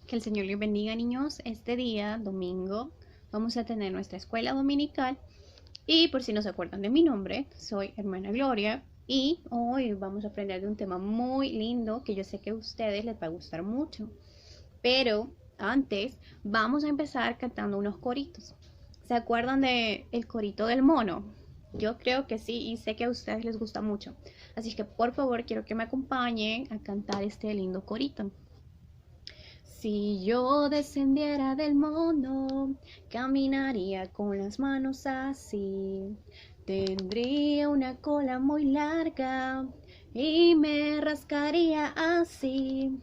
Que el Señor les bendiga, niños. Este día, domingo, vamos a tener nuestra escuela dominical. Y por si no se acuerdan de mi nombre, soy hermana Gloria. Y hoy vamos a aprender de un tema muy lindo que yo sé que a ustedes les va a gustar mucho. Pero antes, vamos a empezar cantando unos coritos. ¿Se acuerdan de el corito del mono? Yo creo que sí y sé que a ustedes les gusta mucho. Así que por favor quiero que me acompañen a cantar este lindo corito. Si yo descendiera del mono, caminaría con las manos así. Tendría una cola muy larga y me rascaría así.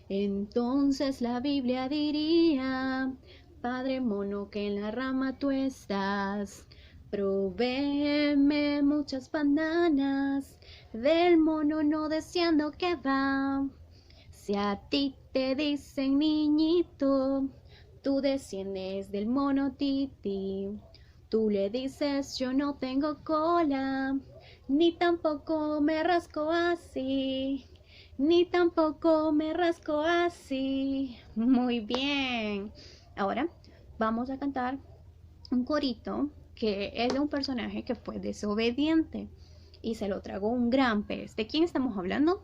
Entonces la Biblia diría, Padre mono que en la rama tú estás, provéeme muchas bananas, del mono no deseando que va. Si a ti te dicen niñito, tú desciendes del mono Titi. Tú le dices yo no tengo cola, ni tampoco me rasco así, ni tampoco me rasco así. Muy bien. Ahora vamos a cantar un corito que es de un personaje que fue desobediente y se lo tragó un gran pez. ¿De quién estamos hablando?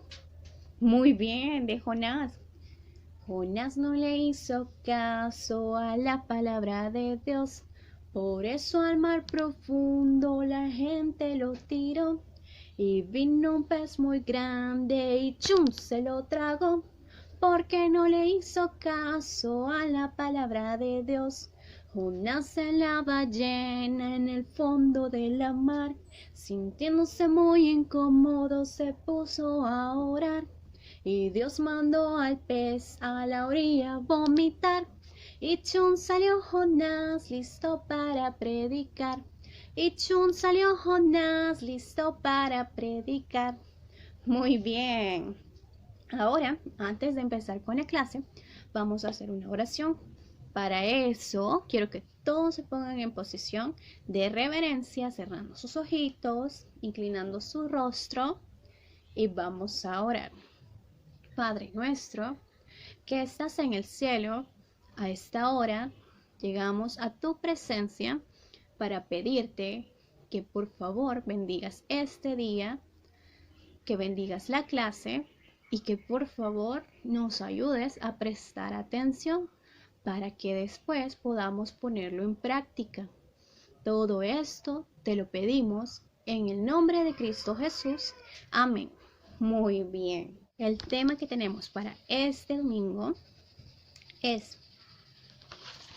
Muy bien, de Jonás. Jonás no le hizo caso a la palabra de Dios, por eso al mar profundo la gente lo tiró. Y vino un pez muy grande y chum se lo tragó, porque no le hizo caso a la palabra de Dios. Jonás en la ballena en el fondo de la mar, sintiéndose muy incómodo, se puso a orar. Y Dios mandó al pez a la orilla vomitar. Y chun salió Jonás listo para predicar. Y chun salió Jonás listo para predicar. Muy bien. Ahora, antes de empezar con la clase, vamos a hacer una oración. Para eso, quiero que todos se pongan en posición de reverencia, cerrando sus ojitos, inclinando su rostro y vamos a orar. Padre nuestro, que estás en el cielo, a esta hora llegamos a tu presencia para pedirte que por favor bendigas este día, que bendigas la clase y que por favor nos ayudes a prestar atención para que después podamos ponerlo en práctica. Todo esto te lo pedimos en el nombre de Cristo Jesús. Amén. Muy bien. El tema que tenemos para este domingo es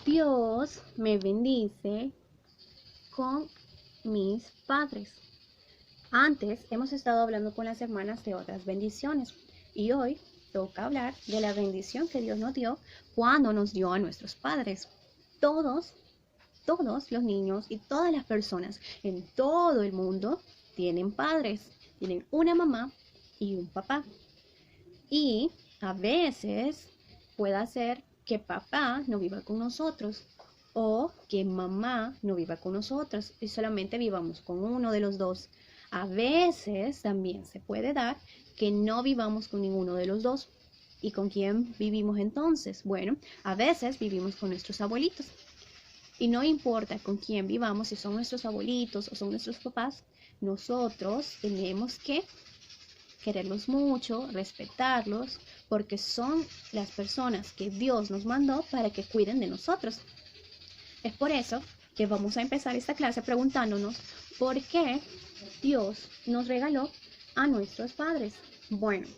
Dios me bendice con mis padres. Antes hemos estado hablando con las hermanas de otras bendiciones y hoy toca hablar de la bendición que Dios nos dio cuando nos dio a nuestros padres. Todos los niños y todas las personas en todo el mundo tienen padres, tienen una mamá y un papá. Y a veces puede ser que papá no viva con nosotros o que mamá no viva con nosotros y solamente vivamos con uno de los dos. A veces también se puede dar que no vivamos con ninguno de los dos. ¿Y con quién vivimos entonces? Bueno, a veces vivimos con nuestros abuelitos. Y no importa con quién vivamos, si son nuestros abuelitos o son nuestros papás, nosotros tenemos que quererlos mucho, respetarlos, porque son las personas que Dios nos mandó para que cuiden de nosotros. Es por eso que vamos a empezar esta clase preguntándonos por qué Dios nos regaló a nuestros padres. Bueno,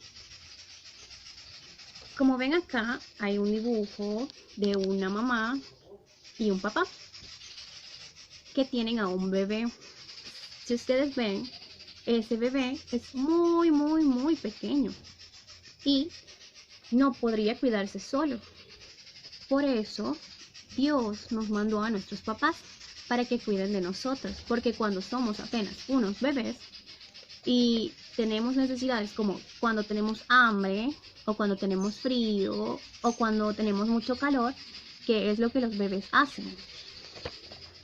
como ven acá, hay un dibujo de una mamá y un papá que tienen a un bebé. Si ustedes ven, ese bebé es muy pequeño y no podría cuidarse solo. Por eso Dios nos mandó a nuestros papás para que cuiden de nosotros, porque cuando somos apenas unos bebés y tenemos necesidades como cuando tenemos hambre o cuando tenemos frío o cuando tenemos mucho calor, ¿qué es lo que los bebés hacen?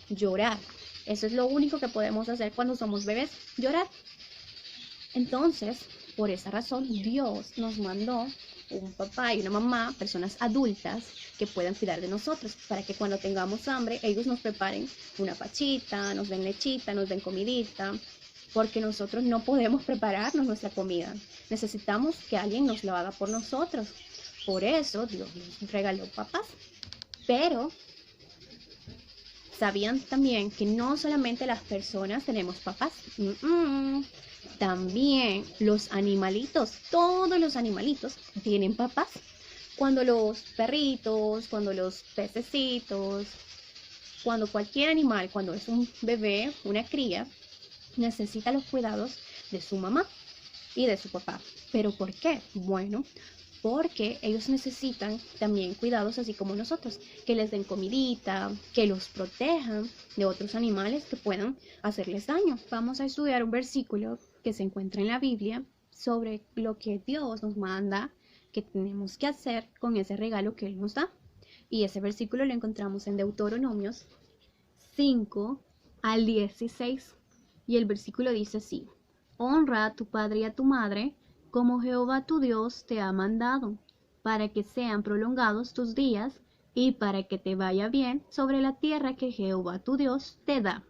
Llorar. Eso es lo único que podemos hacer cuando somos bebés, llorar. Entonces, por esa razón, Dios nos mandó un papá y una mamá, personas adultas que puedan cuidar de nosotros, para que cuando tengamos hambre, ellos nos preparen una pachita, nos den lechita, nos den comidita, porque nosotros no podemos prepararnos nuestra comida. Necesitamos que alguien nos lo haga por nosotros. Por eso Dios nos regaló papás. Pero ¿sabían también que no solamente las personas tenemos papás? También los animalitos, todos los animalitos tienen papás. Cuando los perritos, cuando los pececitos, cuando cualquier animal, cuando es un bebé, una cría, necesita los cuidados de su mamá y de su papá. ¿Pero por qué? Bueno, porque ellos necesitan también cuidados así como nosotros, que les den comidita, que los protejan de otros animales que puedan hacerles daño. Vamos a estudiar un versículo que se encuentra en la Biblia sobre lo que Dios nos manda que tenemos que hacer con ese regalo que Él nos da. Y ese versículo lo encontramos en Deuteronomios 5 al 16. Y el versículo dice así: honra a tu padre y a tu madre, como Jehová tu Dios te ha mandado, para que sean prolongados tus días y para que te vaya bien sobre la tierra que Jehová tu Dios te da.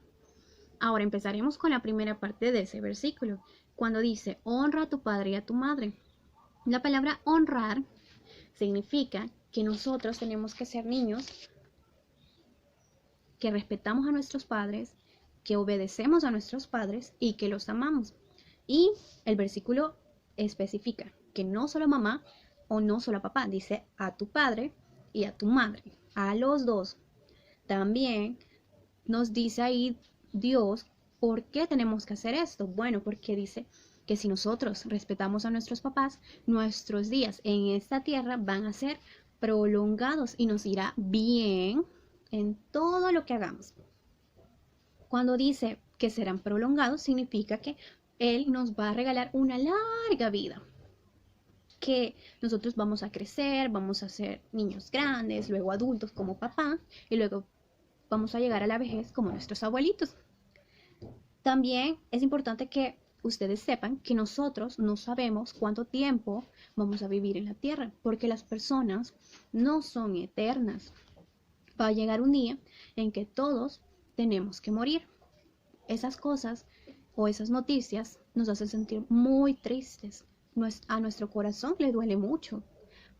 Ahora empezaremos con la primera parte de ese versículo, cuando dice honra a tu padre y a tu madre. La palabra honrar significa que nosotros tenemos que ser niños que respetamos a nuestros padres, que obedecemos a nuestros padres y que los amamos. Y el versículo especifica que no solo mamá o no solo papá, dice a tu padre y a tu madre, a los dos. También nos dice ahí Dios por qué tenemos que hacer esto. Bueno, porque dice que si nosotros respetamos a nuestros papás, nuestros días en esta tierra van a ser prolongados y nos irá bien en todo lo que hagamos. Cuando dice que serán prolongados, significa que Él nos va a regalar una larga vida, que nosotros vamos a crecer, vamos a ser niños grandes, luego adultos como papá, y luego vamos a llegar a la vejez como nuestros abuelitos. También es importante que ustedes sepan que nosotros no sabemos cuánto tiempo vamos a vivir en la tierra, porque las personas no son eternas. Va a llegar un día en que todos tenemos que morir. Esas cosas o esas noticias nos hacen sentir muy tristes. A nuestro corazón le duele mucho.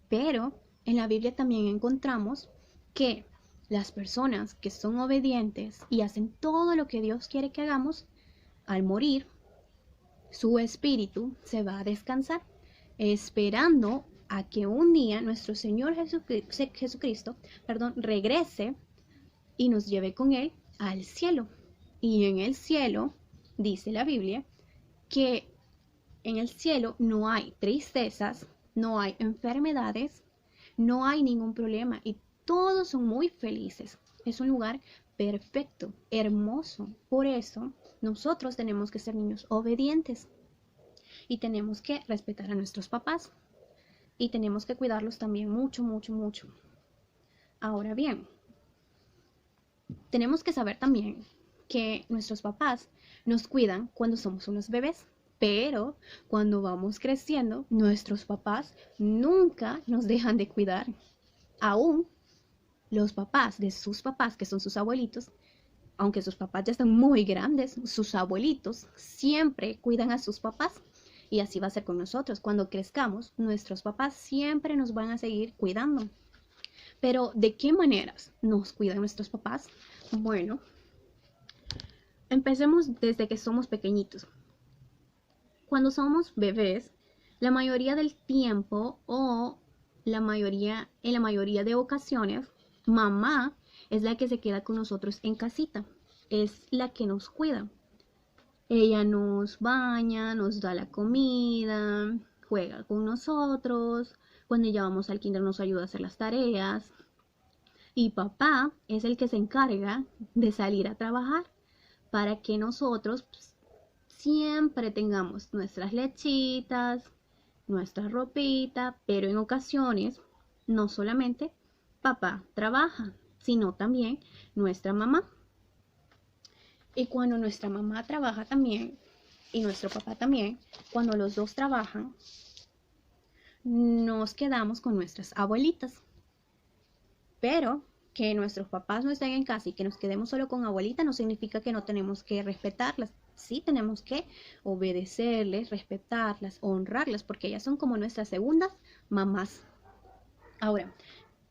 Pero en la Biblia también encontramos que las personas que son obedientes y hacen todo lo que Dios quiere que hagamos, al morir, su espíritu se va a descansar, esperando a que un día nuestro Señor Jesucristo, regrese y nos lleve con Él al cielo. Y en el cielo, dice la Biblia, que en el cielo no hay tristezas, no hay enfermedades, no hay ningún problema y todos son muy felices. Es un lugar perfecto, hermoso. Por eso nosotros tenemos que ser niños obedientes y tenemos que respetar a nuestros papás y tenemos que cuidarlos también mucho, mucho, mucho. Ahora bien, tenemos que saber también que nuestros papás nos cuidan cuando somos unos bebés, pero cuando vamos creciendo, nuestros papás nunca nos dejan de cuidar. Aún los papás de sus papás, que son sus abuelitos, aunque sus papás ya están muy grandes, sus abuelitos siempre cuidan a sus papás. Y así va a ser con nosotros. Cuando crezcamos, nuestros papás siempre nos van a seguir cuidando. Pero, ¿de qué maneras nos cuidan nuestros papás? Bueno, empecemos desde que somos pequeñitos. Cuando somos bebés, la mayoría del tiempo o en la mayoría de ocasiones, mamá es la que se queda con nosotros en casita. Es la que nos cuida. Ella nos baña, nos da la comida, juega con nosotros. Cuando ya vamos al kinder nos ayuda a hacer las tareas. Y papá es el que se encarga de salir a trabajar para que nosotros siempre tengamos nuestras lechitas, nuestra ropita, pero en ocasiones no solamente papá trabaja, sino también nuestra mamá. Y cuando nuestra mamá trabaja también y nuestro papá también, cuando los dos trabajan, nos quedamos con nuestras abuelitas. Pero que nuestros papás no estén en casa y que nos quedemos solo con abuelita no significa que no tenemos que respetarlas. Sí tenemos que obedecerles, respetarlas, honrarlas, porque ellas son como nuestras segundas mamás. Ahora,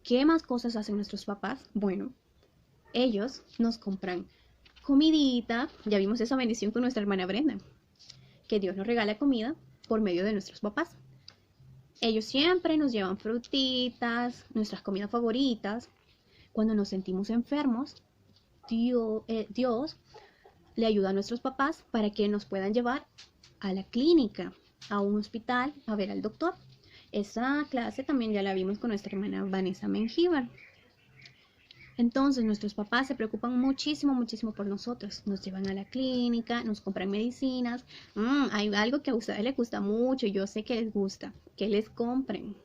¿qué más cosas hacen nuestros papás? Bueno, ellos nos compran comidita. Ya vimos esa bendición con nuestra hermana Brenda, que Dios nos regala comida por medio de nuestros papás. Ellos siempre nos llevan frutitas, nuestras comidas favoritas. Cuando nos sentimos enfermos, Dios le ayuda a nuestros papás para que nos puedan llevar a la clínica, a un hospital, a ver al doctor. Esa clase también ya la vimos con nuestra hermana Vanessa Mengíbar. Entonces nuestros papás se preocupan muchísimo, muchísimo por nosotros. Nos llevan a la clínica, nos compran medicinas. Hay algo que a ustedes les gusta mucho, yo sé que les gusta, que les compren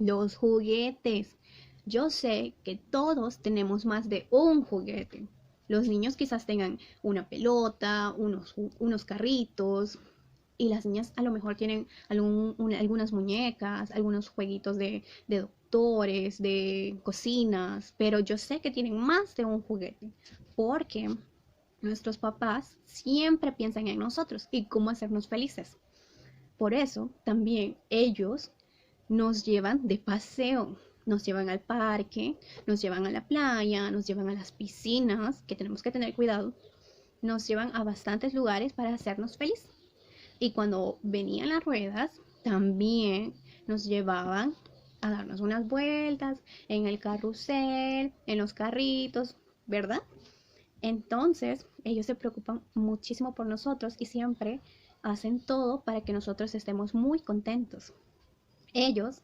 los juguetes. Yo sé que todos tenemos más de un juguete. Los niños quizás tengan una pelota, unos carritos, y las niñas a lo mejor tienen algunas muñecas, algunos jueguitos de doctores, de cocinas, pero yo sé que tienen más de un juguete, porque nuestros papás siempre piensan en nosotros y cómo hacernos felices. Por eso también ellos nos llevan de paseo, nos llevan al parque, nos llevan a la playa, nos llevan a las piscinas, que tenemos que tener cuidado, nos llevan a bastantes lugares para hacernos felices. Y cuando venían las ruedas, también nos llevaban a darnos unas vueltas en el carrusel, en los carritos, ¿verdad? Entonces, ellos se preocupan muchísimo por nosotros y siempre hacen todo para que nosotros estemos muy contentos. Ellos,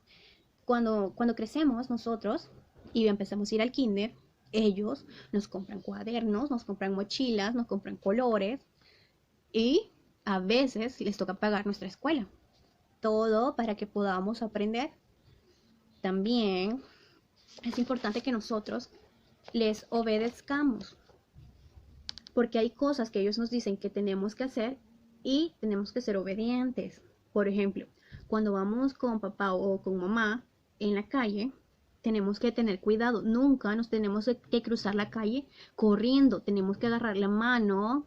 cuando crecemos nosotros y empezamos a ir al kinder, ellos nos compran cuadernos, nos compran mochilas, nos compran colores y a veces les toca pagar nuestra escuela. Todo para que podamos aprender. También es importante que nosotros les obedezcamos, porque hay cosas que ellos nos dicen que tenemos que hacer y tenemos que ser obedientes. Por ejemplo, cuando vamos con papá o con mamá en la calle, tenemos que tener cuidado. Nunca nos tenemos que cruzar la calle corriendo. Tenemos que agarrar la mano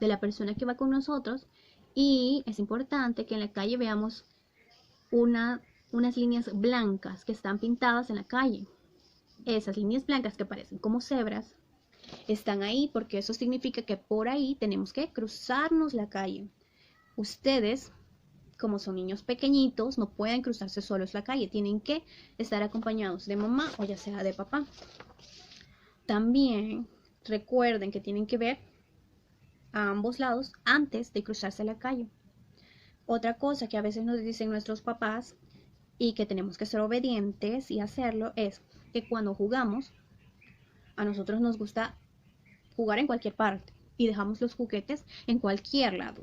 de la persona que va con nosotros, y es importante que en la calle veamos unas líneas blancas que están pintadas en la calle. Esas líneas blancas que parecen como cebras están ahí porque eso significa que por ahí tenemos que cruzarnos la calle. Ustedes, como son niños pequeñitos, no pueden cruzarse solos la calle, tienen que estar acompañados de mamá o ya sea de papá. También recuerden que tienen que ver a ambos lados antes de cruzarse la calle. Otra cosa que a veces nos dicen nuestros papás y que tenemos que ser obedientes y hacerlo es que cuando jugamos, a nosotros nos gusta jugar en cualquier parte y dejamos los juguetes en cualquier lado.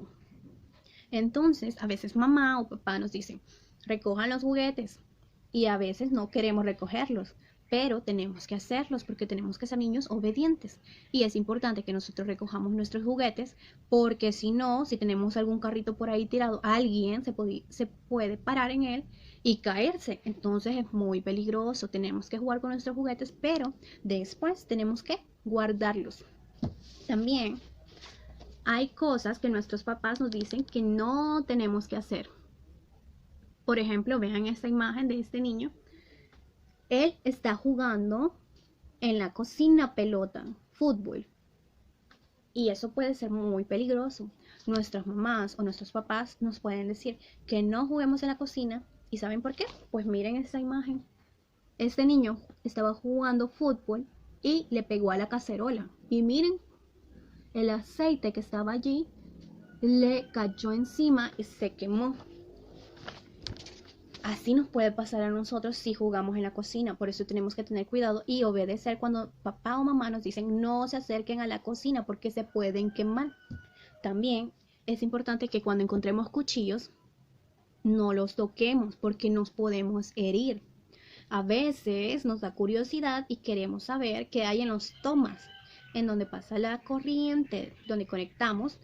Entonces, a veces mamá o papá nos dicen, recojan los juguetes, y a veces no queremos recogerlos, pero tenemos que hacerlos porque tenemos que ser niños obedientes. Y es importante que nosotros recojamos nuestros juguetes, porque si no, si tenemos algún carrito por ahí tirado, alguien se puede parar en él y caerse. Entonces es muy peligroso. Tenemos que jugar con nuestros juguetes, pero después tenemos que guardarlos. También hay cosas que nuestros papás nos dicen que no tenemos que hacer. Por ejemplo, vean esta imagen de este niño. Él está jugando en la cocina pelota, fútbol. Y eso puede ser muy peligroso. Nuestras mamás o nuestros papás nos pueden decir que no juguemos en la cocina. ¿Y saben por qué? Pues miren esta imagen. Este niño estaba jugando fútbol y le pegó a la cacerola. Y miren, el aceite que estaba allí le cayó encima y se quemó. Así nos puede pasar a nosotros si jugamos en la cocina. Por eso tenemos que tener cuidado y obedecer cuando papá o mamá nos dicen no se acerquen a la cocina porque se pueden quemar. También es importante que cuando encontremos cuchillos no los toquemos porque nos podemos herir. A veces nos da curiosidad y queremos saber qué hay en los tomas, en donde pasa la corriente, donde conectamos,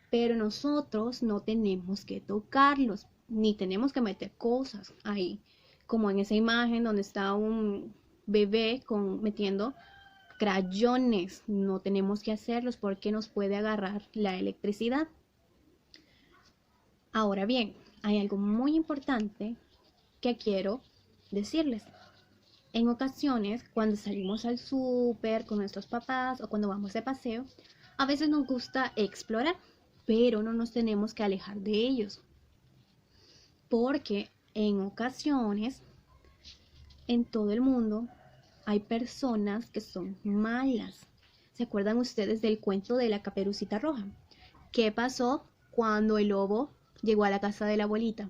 pero nosotros no tenemos que tocarlos. ni tenemos que meter cosas ahí, como en esa imagen donde está un bebé metiendo crayones. No tenemos que hacerlos porque nos puede agarrar la electricidad. Ahora bien, hay algo muy importante que quiero decirles. En ocasiones, cuando salimos al súper con nuestros papás o cuando vamos de paseo, a veces nos gusta explorar, pero no nos tenemos que alejar de ellos. Porque en ocasiones, en todo el mundo, hay personas que son malas. ¿Se acuerdan ustedes del cuento de la Caperucita Roja? ¿Qué pasó cuando el lobo llegó a la casa de la abuelita?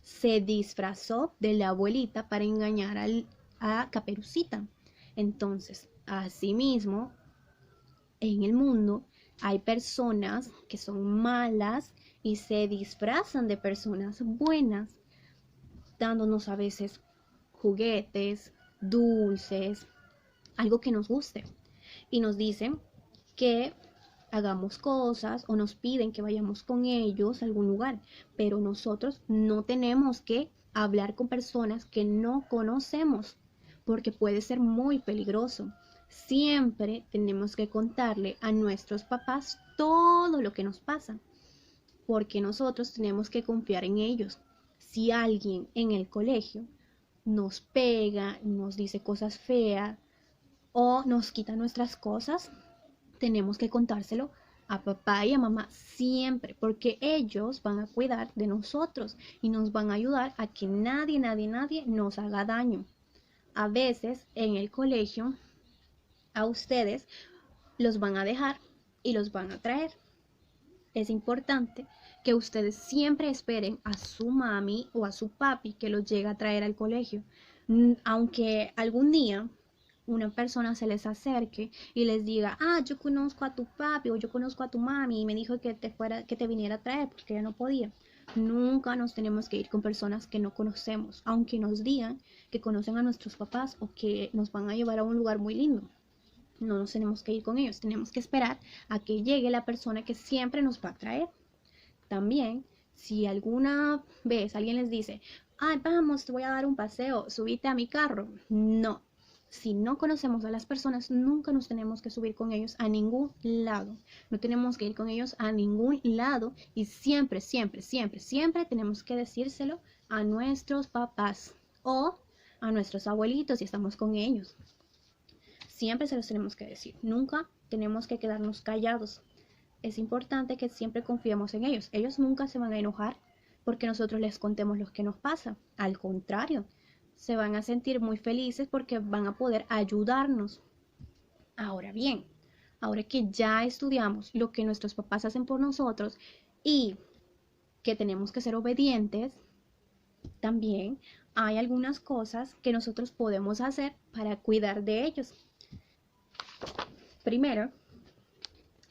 Se disfrazó de la abuelita para engañar a Caperucita. Entonces, asimismo, en el mundo hay personas que son malas y se disfrazan de personas buenas, dándonos a veces juguetes, dulces, algo que nos guste. Y nos dicen que hagamos cosas o nos piden que vayamos con ellos a algún lugar, pero nosotros no tenemos que hablar con personas que no conocemos porque puede ser muy peligroso. Siempre tenemos que contarle a nuestros papás todo lo que nos pasa, porque nosotros tenemos que confiar en ellos. Si alguien en el colegio nos pega, nos dice cosas feas o nos quita nuestras cosas, tenemos que contárselo a papá y a mamá siempre, porque ellos van a cuidar de nosotros y nos van a ayudar a que nadie nos haga daño. A veces en el colegio a ustedes los van a dejar y los van a traer. Es importante que ustedes siempre esperen a su mami o a su papi que los llegue a traer al colegio. Aunque algún día una persona se les acerque y les diga, yo conozco a tu papi o yo conozco a tu mami y me dijo que te viniera a traer porque ya no podía. Nunca nos tenemos que ir con personas que no conocemos, aunque nos digan que conocen a nuestros papás o que nos van a llevar a un lugar muy lindo. No nos tenemos que ir con ellos, tenemos que esperar a que llegue la persona que siempre nos va a traer. También, si alguna vez alguien les dice, vamos, te voy a dar un paseo, subite a mi carro. No, si no conocemos a las personas, nunca nos tenemos que subir con ellos a ningún lado. No tenemos que ir con ellos a ningún lado y siempre tenemos que decírselo a nuestros papás o a nuestros abuelitos si estamos con ellos. Siempre se los tenemos que decir, nunca tenemos que quedarnos callados. Es importante que siempre confiemos en ellos. Ellos nunca se van a enojar porque nosotros les contemos lo que nos pasa. Al contrario, se van a sentir muy felices porque van a poder ayudarnos. Ahora bien, ahora que ya estudiamos lo que nuestros papás hacen por nosotros y que tenemos que ser obedientes, también hay algunas cosas que nosotros podemos hacer para cuidar de ellos. Primero,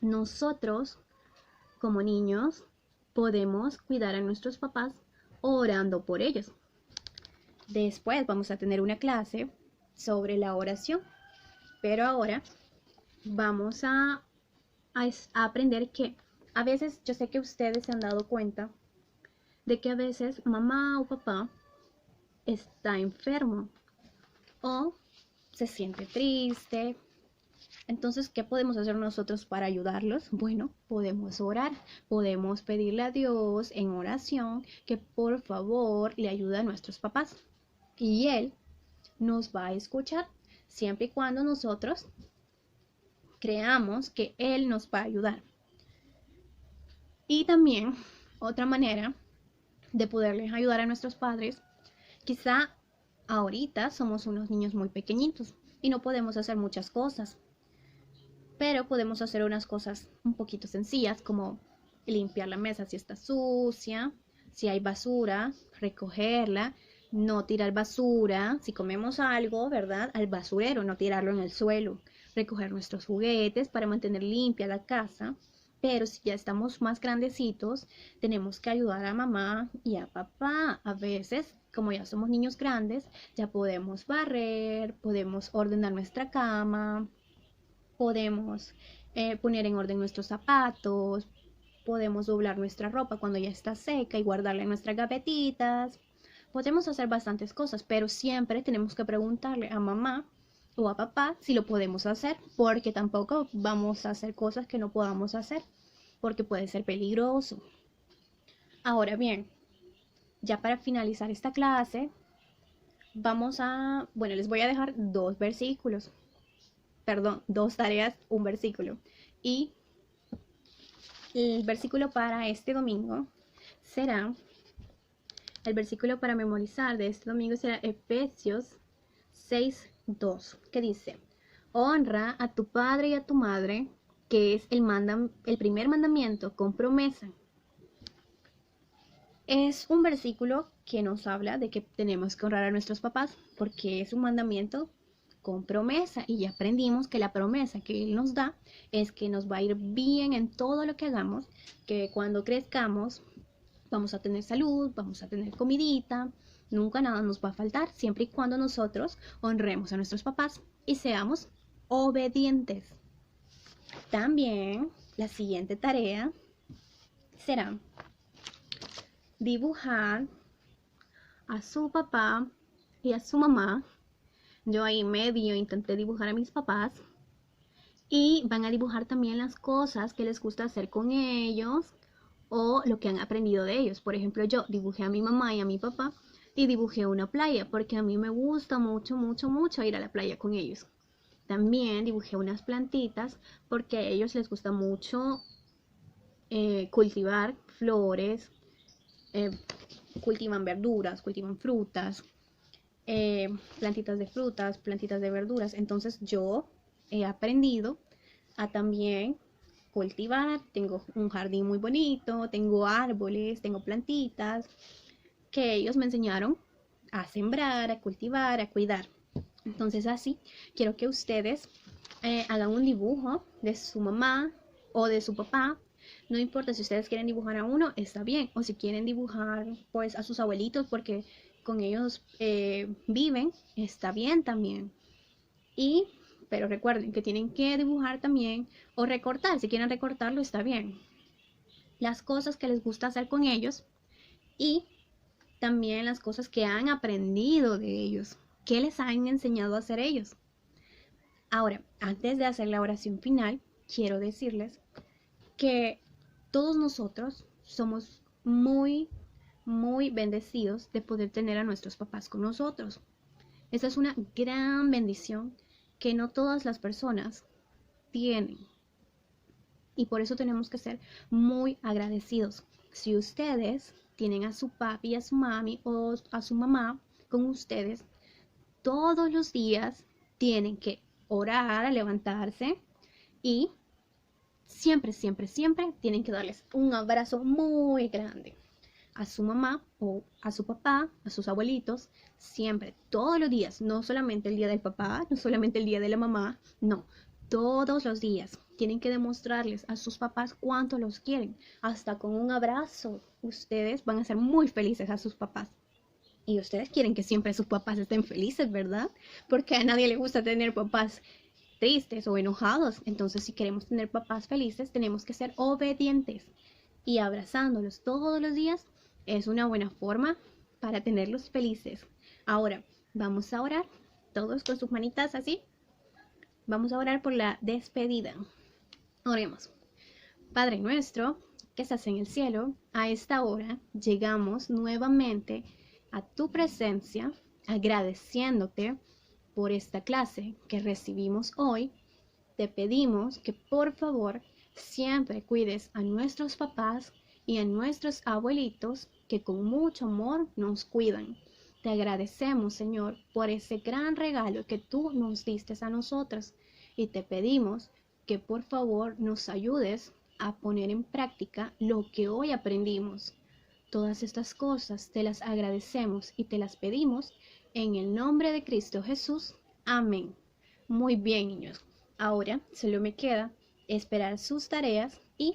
nosotros como niños podemos cuidar a nuestros papás orando por ellos. Después vamos a tener una clase sobre la oración, pero ahora vamos a aprender que a veces, yo sé que ustedes se han dado cuenta de que a veces mamá o papá está enfermo o se siente triste. Entonces, ¿qué podemos hacer nosotros para ayudarlos? Bueno, podemos orar, podemos pedirle a Dios en oración que por favor le ayude a nuestros papás. Y Él nos va a escuchar siempre y cuando nosotros creamos que Él nos va a ayudar. Y también otra manera de poderles ayudar a nuestros padres, quizá ahorita somos unos niños muy pequeñitos y no podemos hacer muchas cosas. Pero podemos hacer unas cosas un poquito sencillas como limpiar la mesa si está sucia, si hay basura, recogerla, no tirar basura, si comemos algo, ¿verdad? Al basurero, no tirarlo en el suelo, recoger nuestros juguetes para mantener limpia la casa. Pero si ya estamos más grandecitos, tenemos que ayudar a mamá y a papá. A veces, como ya somos niños grandes, ya podemos barrer, podemos ordenar nuestra cama, podemos poner en orden nuestros zapatos, podemos doblar nuestra ropa cuando ya está seca y guardarla en nuestras gavetitas. Podemos hacer bastantes cosas, pero siempre tenemos que preguntarle a mamá o a papá si lo podemos hacer, porque tampoco vamos a hacer cosas que no podamos hacer, porque puede ser peligroso. Ahora bien, ya para finalizar esta clase, les voy a dejar dos versículos, perdón, dos tareas, un versículo. Y el versículo para este domingo será, el versículo para memorizar de este domingo será Efesios 6:2, que dice: honra a tu padre y a tu madre, que es el primer mandamiento con promesa. Es un versículo que nos habla de que tenemos que honrar a nuestros papás porque es un mandamiento con promesa, y ya aprendimos que la promesa que Él nos da es que nos va a ir bien en todo lo que hagamos, que cuando crezcamos vamos a tener salud, vamos a tener comidita, nunca nada nos va a faltar, siempre y cuando nosotros honremos a nuestros papás y seamos obedientes. También la siguiente tarea será dibujar a su papá y a su mamá. Yo ahí medio intenté dibujar a mis papás, y van a dibujar también las cosas que les gusta hacer con ellos o lo que han aprendido de ellos. Por ejemplo, yo dibujé a mi mamá y a mi papá y dibujé una playa porque a mí me gusta mucho, mucho, mucho ir a la playa con ellos. También dibujé unas plantitas porque a ellos les gusta mucho cultivar flores, cultivan verduras, cultivan frutas, plantitas de frutas, plantitas de verduras. Entonces yo he aprendido a también cultivar. Tengo un jardín muy bonito, tengo árboles, tengo plantitas que ellos me enseñaron a sembrar, a cultivar, a cuidar. Entonces así quiero que ustedes hagan un dibujo de su mamá o de su papá. No importa si ustedes quieren dibujar a uno, está bien. O si quieren dibujar pues a sus abuelitos porque con ellos viven, está bien también. Pero recuerden que tienen que dibujar también o recortar. Si quieren recortarlo, está bien. Las cosas que les gusta hacer con ellos y también las cosas que han aprendido de ellos. ¿Qué les han enseñado a hacer ellos? Ahora, antes de hacer la oración final, quiero decirles que todos nosotros somos muy, muy bendecidos de poder tener a nuestros papás con nosotros. Esa es una gran bendición que no todas las personas tienen. Y por eso tenemos que ser muy agradecidos. Si ustedes tienen a su papi, a su mami o a su mamá con ustedes, todos los días tienen que orar, levantarse y siempre, siempre, siempre tienen que darles un abrazo muy grande a su mamá o a su papá, a sus abuelitos, siempre, todos los días, no solamente el día del papá, no solamente el día de la mamá, no, todos los días tienen que demostrarles a sus papás cuánto los quieren. Hasta con un abrazo, ustedes van a ser muy felices a sus papás. Y ustedes quieren que siempre sus papás estén felices, ¿verdad? Porque a nadie le gusta tener papás tristes o enojados. Entonces, si queremos tener papás felices, tenemos que ser obedientes. Y abrazándolos todos los días es una buena forma para tenerlos felices. Ahora, vamos a orar, todos con sus manitas así. Vamos a orar por la despedida. Oremos. Padre nuestro, que estás en el cielo, a esta hora llegamos nuevamente a tu presencia, agradeciéndote por esta clase que recibimos hoy. Te pedimos que por favor siempre cuides a nuestros papás y a nuestros abuelitos que con mucho amor nos cuidan. Te agradecemos, Señor, por ese gran regalo que tú nos diste a nosotros, y te pedimos que por favor nos ayudes a poner en práctica lo que hoy aprendimos. Todas estas cosas te las agradecemos y te las pedimos en el nombre de Cristo Jesús. Amén. Muy bien, niños. Ahora solo me queda esperar sus tareas y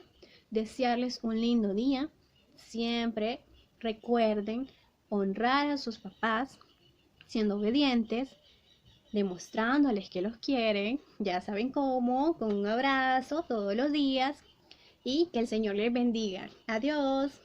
desearles un lindo día. Siempre recuerden honrar a sus papás, siendo obedientes, demostrándoles que los quieren. Ya saben cómo, con un abrazo todos los días. y que el Señor les bendiga. Adiós.